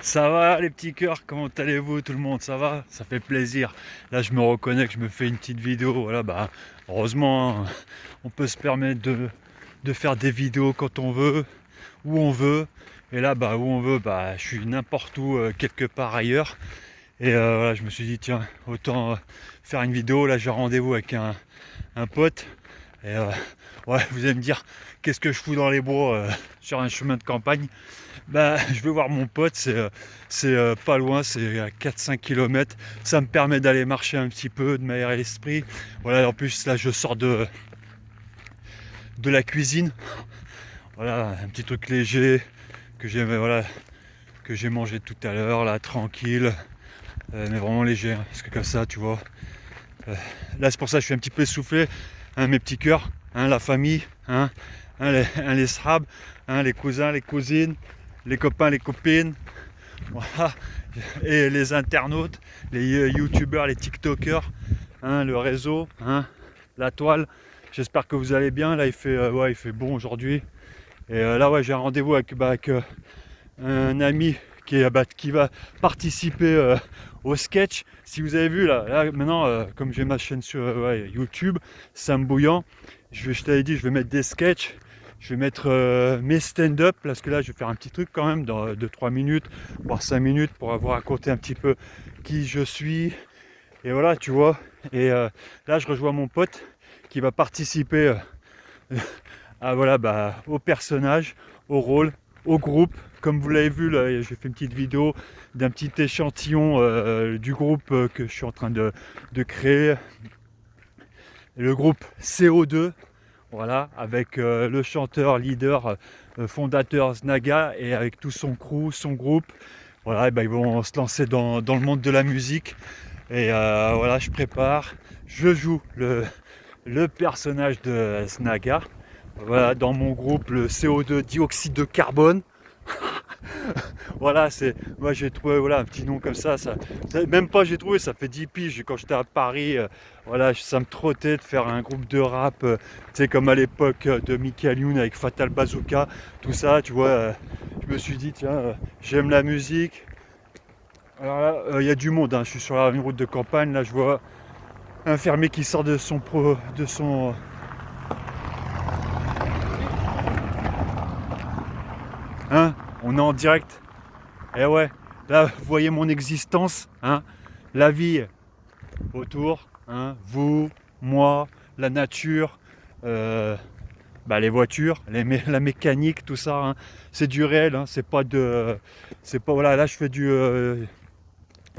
Ça va les petits cœurs, comment allez-vous tout le monde? Ça va? Ça fait plaisir. Là je me reconnais que je me fais une petite vidéo. Voilà, bah heureusement hein, on peut se permettre de faire des vidéos quand on veut, où on veut. Et là bah où on veut, bah je suis n'importe où, quelque part ailleurs. Et voilà, je me suis dit tiens, autant faire une vidéo. Là j'ai rendez-vous avec un pote. Et ouais, vous allez me dire qu'est-ce que je fous dans les bois sur un chemin de campagne. Bah, je vais voir mon pote, c'est pas loin, c'est à 4-5 km. Ça me permet d'aller marcher un petit peu, de m'aérer l'esprit. Voilà, en plus là je sors de la cuisine. Voilà, un petit truc léger que j'ai voilà, que j'ai mangé tout à l'heure, là, tranquille, mais vraiment léger, hein, parce que comme ça, tu vois. Là c'est pour ça que je suis un petit peu essoufflé, hein, mes petits cœurs, hein, la famille, les srabs, les cousins, les cousines, les copains, les copines. Voilà. Et les internautes, les youtubeurs, les tiktokers, hein, le réseau, hein, la toile. J'espère que vous allez bien. Là ouais, il fait bon aujourd'hui. Et là ouais, j'ai un rendez-vous avec un ami qui va participer au sketch. Si vous avez vu là maintenant, comme j'ai ma chaîne sur ouais, YouTube, Sam Bouillant, je t'avais dit je vais mettre des sketchs. Je vais mettre mes stand-up, parce que là je vais faire un petit truc quand même de 3 minutes, voire 5 minutes pour avoir raconté un petit peu qui je suis. Et voilà, tu vois. Et là je rejoins mon pote qui va participer voilà, bah, au personnage, au rôle, au groupe. Comme vous l'avez vu, là, j'ai fait une petite vidéo d'un petit échantillon du groupe que je suis en train de créer. Le groupe CO2, voilà, avec le chanteur, leader, fondateur Znaga et avec tout son crew, son groupe. Voilà, et ben, ils vont se lancer dans le monde de la musique. Et voilà, je prépare, je joue le personnage de Snaga. Voilà, dans mon groupe, le CO2 dioxyde de carbone. Voilà, c'est moi j'ai trouvé voilà un petit nom comme même pas j'ai trouvé, ça fait 10 piges quand j'étais à Paris. Voilà, ça me trottait de faire un groupe de rap, tu sais, comme à l'époque de Michael Youn avec Fatal Bazooka, tout ça, tu vois. Je me suis dit tiens, j'aime la musique. Alors là, il y a du monde, hein. Je suis sur une route de campagne, là je vois un fermier qui sort de son. Hein, on est en direct. Et ouais, là vous voyez mon existence, hein, la vie autour, hein, vous, moi, la nature, euh, bah, les voitures, la mécanique, tout ça, hein, c'est du réel, hein, c'est pas voilà, là je fais du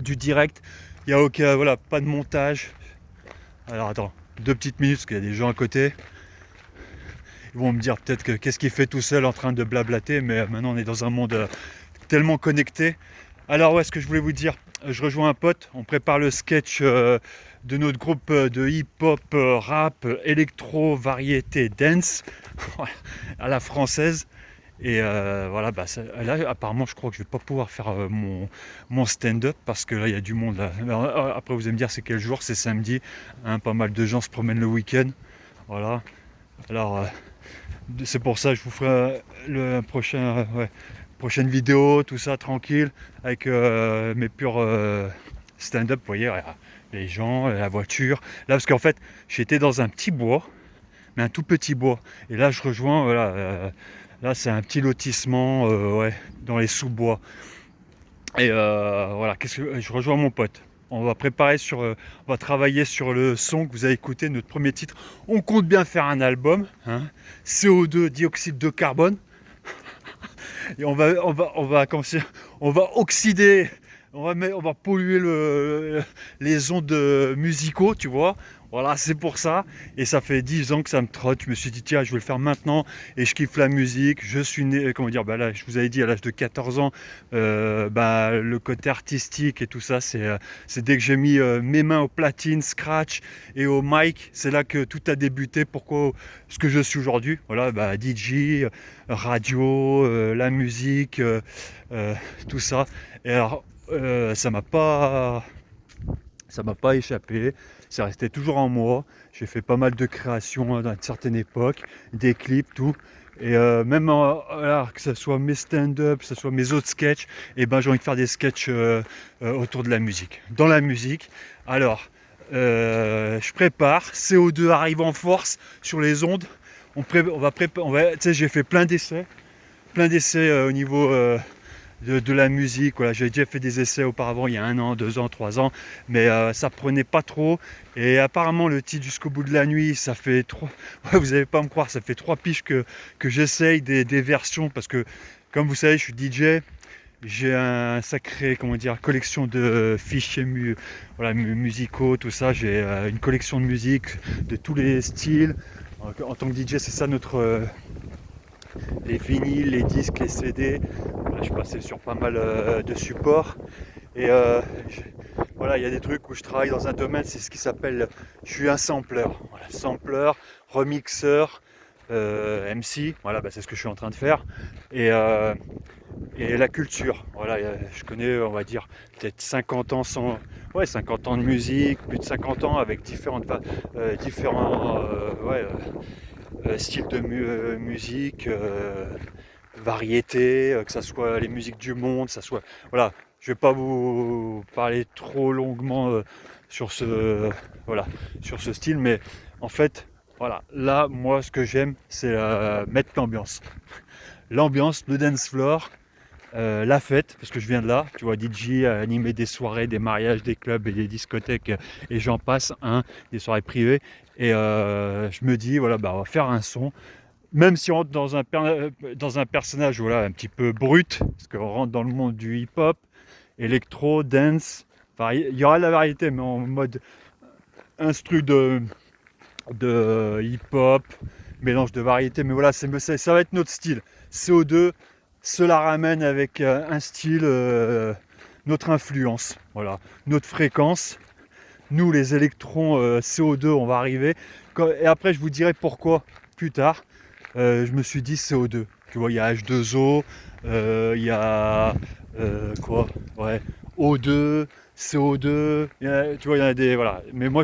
direct, il y a aucun voilà, pas de montage. Alors attends, 2 petites minutes parce qu'il y a des gens à côté. Ils vont me dire peut-être que qu'est-ce qu'il fait tout seul en train de blablater, mais maintenant on est dans un monde tellement connecté. Alors ouais, ce que je voulais vous dire, je rejoins un pote, on prépare le sketch de notre groupe de hip-hop, rap, électro, variété, dance, à la française. Et voilà, bah, là apparemment je crois que je vais pas pouvoir faire mon stand-up parce que là il y a du monde là. Alors, après vous allez me dire c'est quel jour, c'est samedi, hein, pas mal de gens se promènent le week-end. Voilà. Alors c'est pour ça que je vous ferai le prochain ouais, prochaine vidéo, tout ça tranquille, avec mes purs stand-up, vous voyez, les gens, la voiture. Là, parce qu'en fait, j'étais dans un petit bois, mais un tout petit bois. Et là, je rejoins, voilà, là, c'est un petit lotissement, ouais, dans les sous-bois. Et voilà, je rejoins mon pote. On va préparer on va travailler sur le son que vous avez écouté, notre premier titre. On compte bien faire un album, hein, CO2, dioxyde de carbone. Et on va oxyder, on va polluer les ondes musicaux, tu vois. Voilà, c'est pour ça. Et ça fait 10 ans que ça me trotte. Je me suis dit, tiens, je vais le faire maintenant. Et je kiffe la musique. Je suis né, comment dire, bah là, je vous avais dit, à l'âge de 14 ans, bah, le côté artistique et tout ça, c'est dès que j'ai mis mes mains au platine, scratch et au mic, c'est là que tout a débuté. Pourquoi ce que je suis aujourd'hui. Voilà, bah, DJ, radio, la musique, euh, tout ça. Et alors, ça m'a pas échappé. C'est resté toujours en moi. J'ai fait pas mal de créations à une certaine époque, des clips, tout. Et même voilà, que ce soit mes stand-up, que ce soit mes autres sketchs, et ben j'ai envie de faire des sketchs autour de la musique. Dans la musique, alors je prépare, CO2 arrive en force sur les ondes. On va préparer, tu sais, j'ai fait plein d'essais au niveau de la musique. Voilà, j'ai déjà fait des essais auparavant, il y a 1 an, 2 ans, 3 ans, mais ça prenait pas trop. Et apparemment, le titre Jusqu'au bout de la nuit, ça fait trois. Ouais, vous n'allez pas me croire, ça fait 3 piges que j'essaye des versions parce que, comme vous savez, je suis DJ. J'ai un sacré, comment dire, collection de fichiers voilà, musicaux, tout ça. J'ai une collection de musique de tous les styles. En tant que DJ, c'est ça notre, les vinyles, les disques, les CD. Là, je suis passé sur pas mal de supports. Et voilà, il y a des trucs où je travaille dans un domaine, c'est ce qui s'appelle, je suis un sampler. Voilà, sampler, remixeur, MC, voilà, bah, c'est ce que je suis en train de faire. Et la culture, voilà, je connais, on va dire, peut-être 50 ans ouais, 50 ans de musique, plus de 50 ans avec différents ouais, styles de musique, variété, que ça soit les musiques du monde, ça soit, voilà, je vais pas vous parler trop longuement sur ce, voilà, sur ce style, mais en fait, voilà, là, moi, ce que j'aime, c'est mettre l'ambiance, le dance floor, la fête, parce que je viens de là, tu vois, DJ, animer des soirées, des mariages, des clubs et des discothèques, et j'en passe, hein, des soirées privées. Et je me dis, voilà, bah, on va faire un son, même si on rentre dans un personnage, voilà, un petit peu brut, parce qu'on rentre dans le monde du hip-hop, électro, dance, enfin, il y aura de la variété, mais en mode instru de hip-hop, mélange de variété, mais voilà, ça va être notre style. CO2 se la ramène avec un style, notre influence, voilà, notre fréquence. Nous, les électrons CO2, on va arriver. Et après, je vous dirai pourquoi plus tard. Je me suis dit CO2. Tu vois, il y a H2O, il y a quoi? Ouais, O2, CO2. Tu vois, il y en a des. Voilà. Mais moi,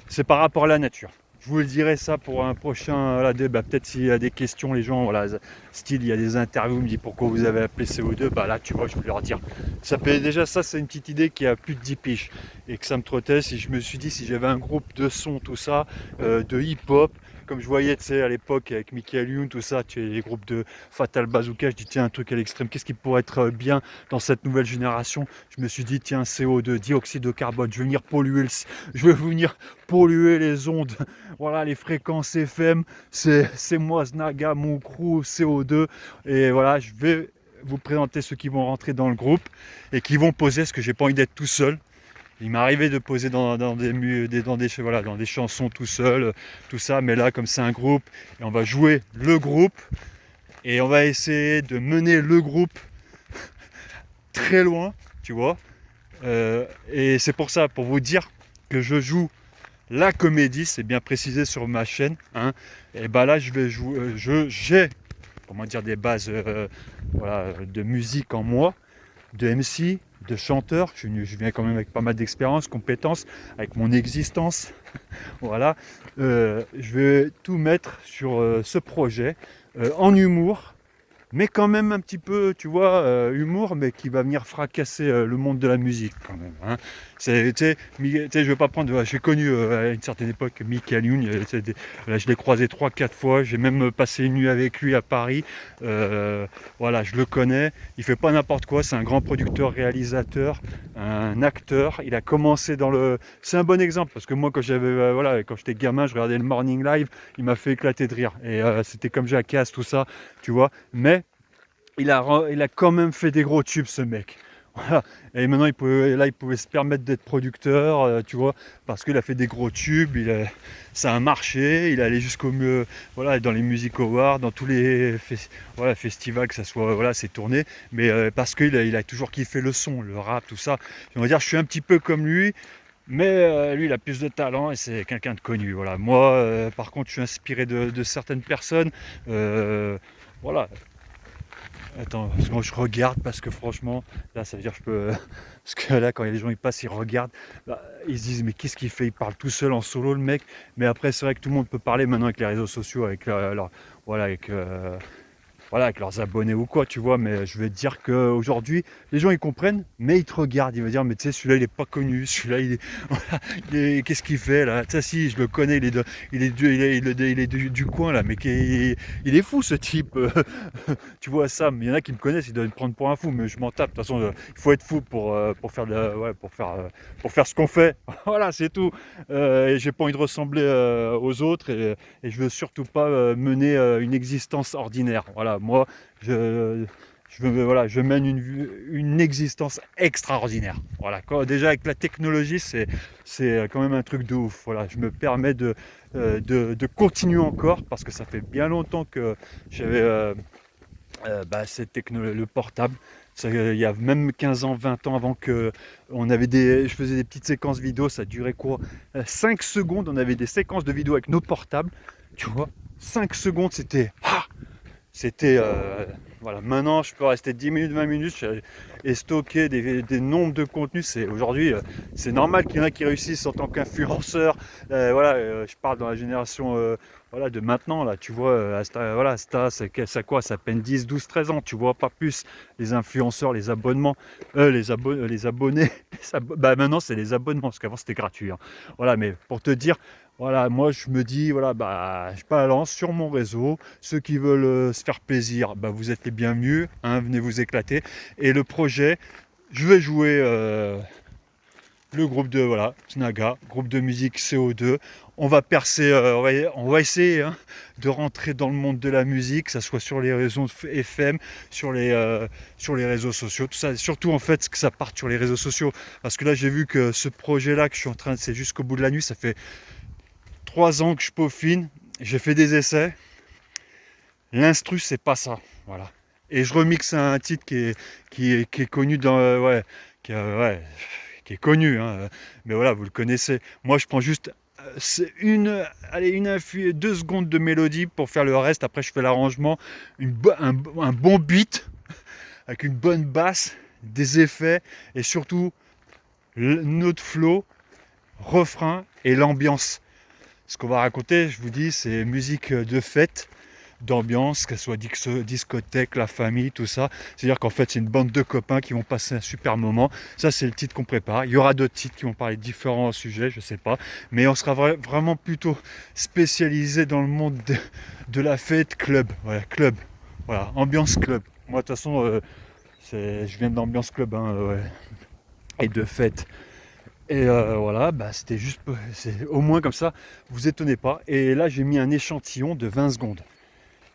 c'est par rapport à la nature. Je vous le dirai ça pour un prochain voilà, débat. Peut-être s'il y a des questions, les gens, voilà, style, il y a des interviews, me disent pourquoi vous avez appelé CO2, bah là, tu vois, je vais leur dire. Ça fait déjà ça, c'est une petite idée qui a plus de 10 piges et que ça me trottait. Si je me suis dit, si j'avais un groupe de son, tout ça, de hip-hop, comme je voyais, tu sais, à l'époque avec Michael Youn, tout ça, tu sais, les groupes de Fatal Bazooka, je dis, tiens, un truc à l'extrême, qu'est-ce qui pourrait être bien dans cette nouvelle génération? Je me suis dit, tiens, CO2, dioxyde de carbone, je vais venir je vais venir polluer les ondes, voilà, les fréquences FM, c'est moi, Znaga, mon crew, CO2, et voilà, je vais vous présenter ceux qui vont rentrer dans le groupe et qui vont poser, parce que j'ai pas envie d'être tout seul. Il m'est arrivé de poser voilà, dans des chansons tout seul, tout ça, mais là, comme c'est un groupe, et on va jouer le groupe, et on va essayer de mener le groupe très loin, tu vois. Et c'est pour ça, pour vous dire que je joue la comédie, c'est bien précisé sur ma chaîne, hein. Et bah là, je vais jouer, j'ai, comment dire, des bases voilà, de musique en moi, de MC, de chanteur. Je viens quand même avec pas mal d'expérience, compétences, avec mon existence. Voilà. Je vais tout mettre sur ce projet en humour, mais quand même un petit peu, tu vois, humour, mais qui va venir fracasser le monde de la musique quand même, hein. Tu sais, je vais pas prendre, j'ai connu à une certaine époque Michael Youn, là, je l'ai croisé 3-4 fois, j'ai même passé une nuit avec lui à Paris, voilà, je le connais, il fait pas n'importe quoi, c'est un grand producteur, réalisateur, un acteur, il a commencé c'est un bon exemple, parce que moi quand voilà, quand j'étais gamin, je regardais le Morning Live, il m'a fait éclater de rire, et c'était comme Jackass, tout ça, tu vois, mais il a quand même fait des gros tubes, ce mec. Voilà. Et maintenant, il pouvait se permettre d'être producteur, tu vois, parce qu'il a fait des gros tubes, ça a marché, il est allé jusqu'au mieux, voilà, dans les Music Awards, dans tous les voilà, festivals, que ça soit, voilà, c'est tourné, mais parce qu'il a toujours kiffé le son, le rap, tout ça. On va dire, je suis un petit peu comme lui, mais lui, il a plus de talent et c'est quelqu'un de connu. Voilà. Moi, par contre, je suis inspiré de certaines personnes. Voilà, attends, parce que moi je regarde parce que franchement, là ça veut dire que je peux. Parce que là, quand les gens ils passent, ils regardent, bah, ils se disent mais qu'est-ce qu'il fait? Il parle tout seul en solo le mec. Mais après, c'est vrai que tout le monde peut parler maintenant avec les réseaux sociaux, avec voilà, voilà, avec leurs abonnés ou quoi, tu vois, mais je vais te dire qu'aujourd'hui, les gens ils comprennent, mais ils te regardent, ils vont dire, mais tu sais, celui-là il est pas connu, celui-là voilà, qu'est-ce qu'il fait là? Ça si, je le connais, il est du coin là, mais il est fou ce type, tu vois ça, mais il y en a qui me connaissent, ils doivent me prendre pour un fou, mais je m'en tape, de toute façon, il faut être fou pour faire, ouais, pour faire ce qu'on fait, voilà, c'est tout, et j'ai pas envie de ressembler aux autres, et je veux surtout pas mener une existence ordinaire. Voilà, moi, je, voilà, je mène une existence extraordinaire. Voilà, déjà avec la technologie, c'est quand même un truc de ouf. Voilà, je me permets de continuer encore parce que ça fait bien longtemps que j'avais cette technologie, le portable. Ça, il y a même 15 ans, 20 ans avant que je faisais des petites séquences vidéo, ça durait quoi 5 secondes, on avait des séquences de vidéo avec nos portables, tu vois. 5 secondes, c'était voilà. Maintenant, je peux rester 10 minutes, 20 minutes et stocker des nombres de contenus. Aujourd'hui, c'est normal qu'il y en a qui réussissent en tant qu'influenceurs. Voilà, je parle dans la génération voilà, de maintenant, là, tu vois, voilà, ça quoi, ça peine 10, 12, 13 ans, tu vois, pas plus. Les influenceurs, les abonnements, les abonnés, maintenant c'est les abonnements, parce qu'avant c'était gratuit, hein. Voilà, mais pour te dire, voilà, moi je me dis, voilà, je balance sur mon réseau. Ceux qui veulent se faire plaisir, vous êtes les bienvenus, hein, venez vous éclater. Et le projet, je vais jouer le groupe de voilà, Snaga, groupe de musique CO2. On va percer, on va essayer hein, de rentrer dans le monde de la musique, que ça soit sur les réseaux FM, sur les réseaux sociaux, tout ça. Surtout en fait que ça parte sur les réseaux sociaux. Parce que là j'ai vu que ce projet-là que je suis en train de, c'est jusqu'au bout de la nuit, ça fait 3 ans que je peaufine. J'ai fait des essais. L'instru c'est pas ça, voilà. Et je remixe un titre qui est connu dans ouais, ouais, qui est connu, hein, mais voilà, vous le connaissez. Moi je prends juste c'est allez, 2 secondes de mélodie pour faire le reste. Après je fais l'arrangement, un bon beat avec une bonne basse, des effets et surtout notre flow, refrain et l'ambiance. Ce qu'on va raconter, je vous dis, c'est musique de fête, d'ambiance, qu'elle soit discothèque, la famille, tout ça. C'est-à-dire qu'en fait, c'est une bande de copains qui vont passer un super moment. Ça, c'est le titre qu'on prépare. Il y aura d'autres titres qui vont parler de différents sujets, je sais pas. Mais on sera vraiment plutôt spécialisé dans le monde de la fête club. Voilà, club. Voilà, ambiance club. Moi, de toute façon, je viens de l'ambiance club, hein, ouais. Et de fête. Et voilà, c'était juste, au moins comme ça, vous étonnez pas. Et là, j'ai mis un échantillon de 20 secondes.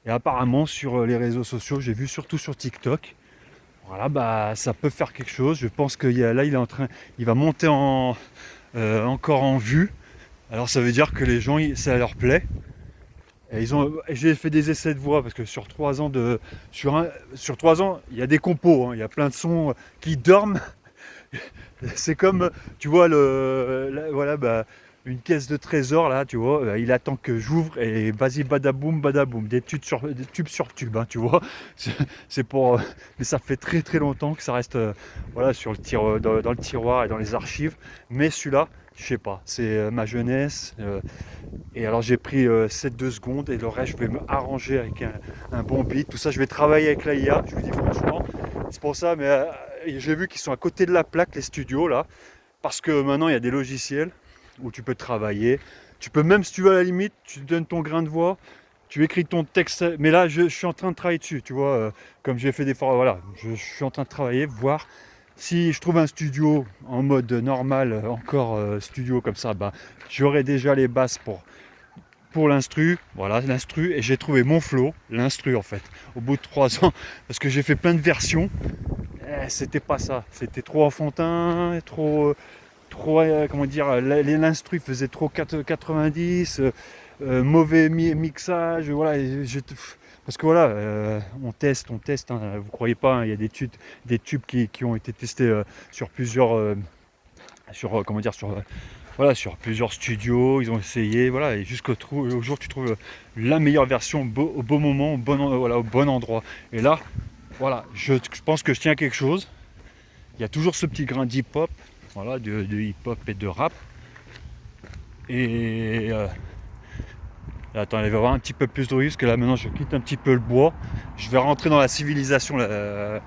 Et apparemment, sur les réseaux sociaux, j'ai vu surtout sur TikTok, voilà, ça peut faire quelque chose. Je pense que là, il va monter encore en vue. Alors, ça veut dire que les gens, ça leur plaît. Et j'ai fait des essais de voix parce que sur 3 ans sur 3 ans, il y a des compos, hein, il y a plein de sons qui dorment. C'est comme, tu vois, voilà, une caisse de trésor, là, tu vois, il attend que j'ouvre et vas-y, badaboum, des tubes sur tubes, hein, tu vois. C'est pour, mais ça fait très très longtemps que ça reste, voilà, sur dans le tiroir et dans les archives. Mais celui-là, je sais pas, c'est ma jeunesse. Et alors j'ai pris 7-2 secondes et le reste, je vais me arranger avec un bon beat. Tout ça, je vais travailler avec la IA, je vous dis franchement. C'est pour ça, mais j'ai vu qu'ils sont à côté de la plaque, les studios, là. Parce que maintenant, il y a des logiciels où tu peux travailler. Tu peux même, si tu veux, à la limite, tu donnes ton grain de voix, tu écris ton texte. Mais là, je suis en train de travailler dessus, tu vois. Comme j'ai fait des fois, voilà, je suis en train de travailler, voir si je trouve un studio en mode normal, encore studio comme ça, j'aurai déjà les basses pour l'instru, voilà l'instru, et j'ai trouvé mon flow, l'instru en fait, au bout de 3 ans, parce que j'ai fait plein de versions, c'était pas ça, c'était trop enfantin, trop comment dire, l'instru faisait trop 90, mauvais mixage, voilà, parce que voilà, on teste, hein, vous croyez pas, hein, il y a des tubes qui ont été testés sur plusieurs, comment dire, voilà, sur plusieurs studios, ils ont essayé, voilà, et au jour tu trouves la meilleure version au bon moment, voilà, au bon endroit. Et là, voilà, je pense que je tiens à quelque chose. Il y a toujours ce petit grain d'hip-hop, voilà, de hip-hop et de rap. Et Et attends, il va y avoir un petit peu plus de bruit parce que là maintenant je quitte un petit peu le bois. Je vais rentrer dans la civilisation, là,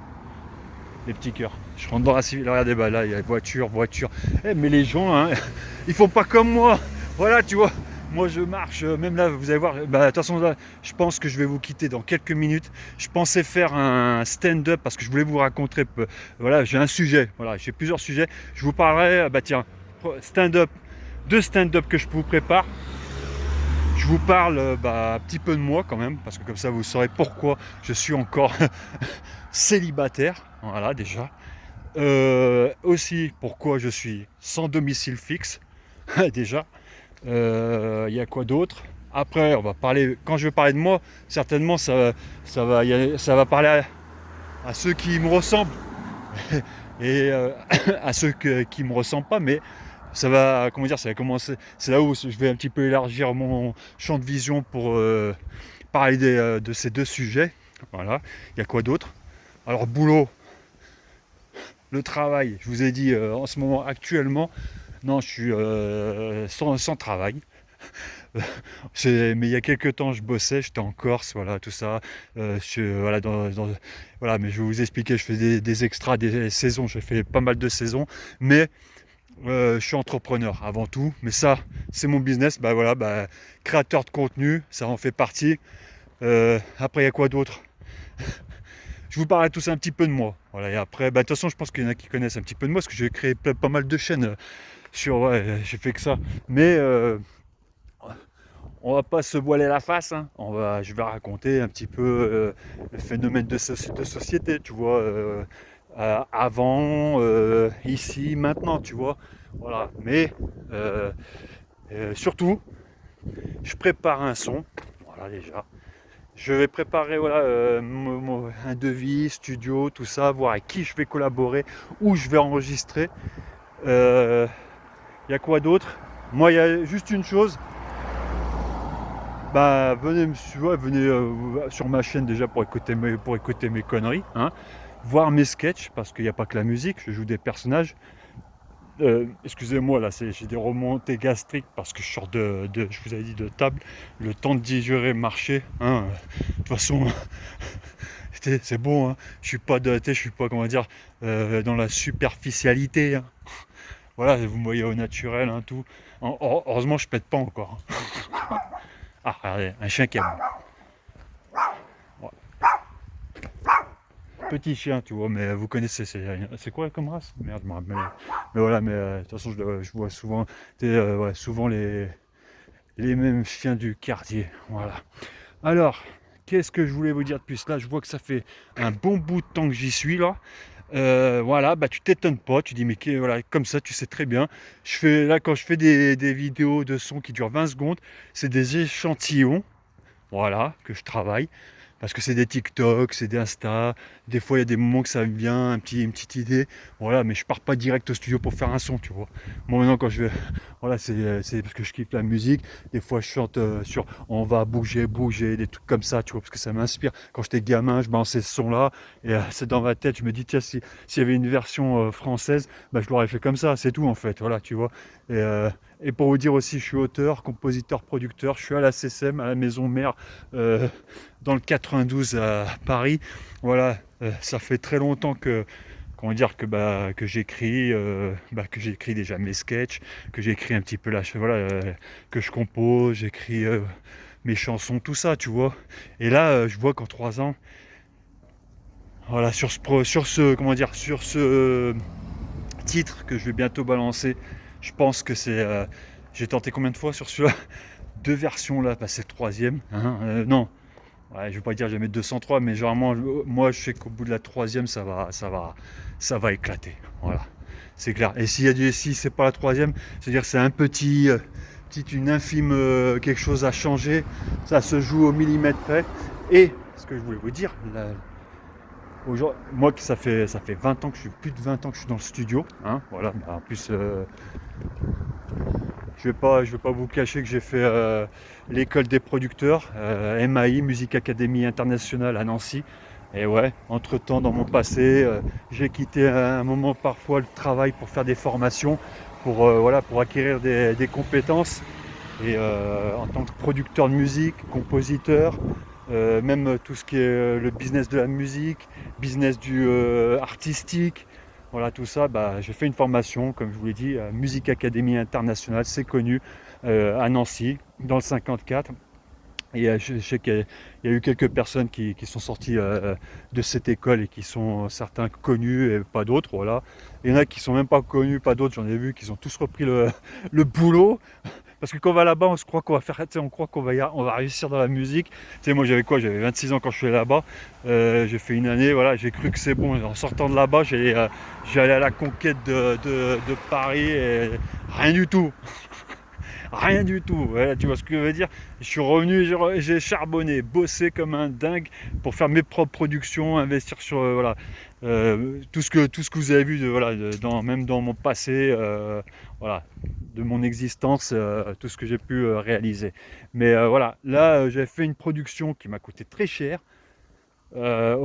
les petits cœurs. Je rentre dans la civilisation. Regardez, bah là il y a voiture. Mais les gens, hein, ils font pas comme moi. Voilà, tu vois. Moi je marche, même là vous allez voir, bah, de toute façon là je pense que je vais vous quitter dans quelques minutes. Je pensais faire un stand-up parce que je voulais vous raconter, voilà, j'ai un sujet, voilà, j'ai plusieurs sujets. Je vous parlerai, bah tiens, stand-up, deux stand-up que je vous prépare. Je vous parle un petit peu de moi quand même, parce que comme ça vous saurez pourquoi je suis encore célibataire, voilà déjà. Aussi pourquoi je suis sans domicile fixe, déjà. Il y a quoi d'autre? Après, on va parler. Quand je vais parler de moi, certainement ça va parler à ceux qui me ressemblent et à ceux qui me ressemblent pas, mais ça va, comment dire, ça va commencer. C'est là où je vais un petit peu élargir mon champ de vision pour parler de ces deux sujets. Voilà. Il y a quoi d'autre? Alors boulot, le travail. Je vous ai dit en ce moment actuellement, non, je suis sans travail. Mais il y a quelques temps, je bossais, j'étais en Corse, voilà, tout ça. Voilà, voilà, mais je vais vous expliquer, je fais des extras, des saisons, j'ai fait pas mal de saisons, mais je suis entrepreneur avant tout. Mais ça, c'est mon business, bah voilà, bah, créateur de contenu, ça en fait partie. Après, il y a quoi d'autre? Je vous parlerai tous un petit peu de moi. Voilà, et après, bah, de toute façon, je pense qu'il y en a qui connaissent un petit peu de moi, parce que j'ai créé pas mal de chaînes ouais, j'ai fait que ça. Mais on va pas se voiler la face, hein. Je vais raconter un petit peu le phénomène de société, tu vois, avant, ici, maintenant, tu vois. Voilà. Mais surtout, je prépare un son. Voilà déjà. Je vais préparer voilà, un devis, studio, tout ça, voir avec qui je vais collaborer, où je vais enregistrer. Il y a quoi d'autre? Moi, il y a juste une chose. Bah venez me suivre, venez sur ma chaîne déjà pour écouter mes conneries, hein. Voir mes sketchs, parce qu'il n'y a pas que la musique, je joue des personnages. Excusez-moi là, j'ai des remontées gastriques parce que je sors je vous avais dit, de table, le temps de digérer, marcher, hein. De toute façon, c'est bon, hein. Je suis pas, comment dire, dans la superficialité, hein. Voilà, vous me voyez au naturel, hein, tout. Heureusement, je pète pas encore, hein. Ah, regardez, un chien qui aboie. Ouais. Petit chien, tu vois, mais vous connaissez, c'est quoi comme race? Merde, je me rappelle. Mais voilà, mais de toute façon, je vois souvent, ouais, souvent les mêmes chiens du quartier. Voilà. Alors, qu'est-ce que je voulais vous dire de plus? Là, je vois que ça fait un bon bout de temps que j'y suis là. Voilà, bah tu t'étonnes pas, tu dis mais voilà, comme ça tu sais très bien. Quand je fais des vidéos de son qui durent 20 secondes, c'est des échantillons, voilà, que je travaille. Parce que c'est des TikTok, c'est des Insta. Des fois, il y a des moments que ça me vient, une petite idée. Voilà, mais je pars pas direct au studio pour faire un son, tu vois. Moi, maintenant, quand je vais. Voilà, c'est parce que je kiffe la musique. Des fois, je chante sur on va bouger, des trucs comme ça, tu vois, parce que ça m'inspire. Quand j'étais gamin, je balançais ce son-là. Et c'est dans ma tête, je me dis, tiens, s'il y avait une version française, bah, je l'aurais fait comme ça, c'est tout, en fait. Voilà, tu vois. Et pour vous dire aussi, je suis auteur, compositeur, producteur. Je suis à la CSM, à la maison mère. Dans le 92 à Paris. Voilà, ça fait très longtemps que, comment dire, que j'écris déjà mes sketchs, que j'écris un petit peu voilà, que je compose, j'écris mes chansons, tout ça, tu vois. Et là, je vois qu'en 3 ans, voilà, sur ce titre que je vais bientôt balancer, je pense que j'ai tenté combien de fois sur celui-là? 2 versions là, bah, c'est le 3e, hein, non. Ouais, je vais pas dire jamais 203, mais généralement, moi, je sais qu'au bout de la 3e, ça va éclater. Voilà, c'est clair. Et si c'est pas la 3e, c'est-à-dire que c'est une infime quelque chose à changer. Ça se joue au millimètre près. Et ce que je voulais vous dire, moi, ça fait 20 ans que plus de 20 ans que je suis dans le studio, hein, voilà. En plus, je vais pas vous cacher que j'ai fait l'école des producteurs, MAI, Musique Académie Internationale à Nancy. Et ouais, entre-temps, dans mon passé, j'ai quitté à un moment parfois le travail pour faire des formations, voilà, pour acquérir des compétences. Et en tant que producteur de musique, compositeur, même tout ce qui est le business de la musique, business du artistique, voilà tout ça, bah, j'ai fait une formation, comme je vous l'ai dit, Musique Académie Internationale, c'est connu, à Nancy, dans le 54. Et je sais qu'il y a eu quelques personnes qui sont sorties de cette école et qui sont certains connus et pas d'autres, voilà. Il y en a qui sont même pas connus, pas d'autres, j'en ai vu, qui ont tous repris le boulot. Parce que quand on va là-bas, on se croit qu'on va faire, tu sais, on croit on va réussir dans la musique. Tu sais, moi j'avais quoi? J'avais 26 ans quand je suis allé là-bas. J'ai fait une année, voilà, j'ai cru que c'est bon. En sortant de là-bas, j'allais à la conquête de Paris et rien du tout. Rien du tout, ouais, tu vois ce que je veux dire. Je suis revenu, j'ai charbonné, bossé comme un dingue pour faire mes propres productions, investir sur voilà, tout ce que vous avez vu voilà, même dans mon passé, voilà, de mon existence, tout ce que j'ai pu réaliser. Mais voilà, là j'ai fait une production qui m'a coûté très cher.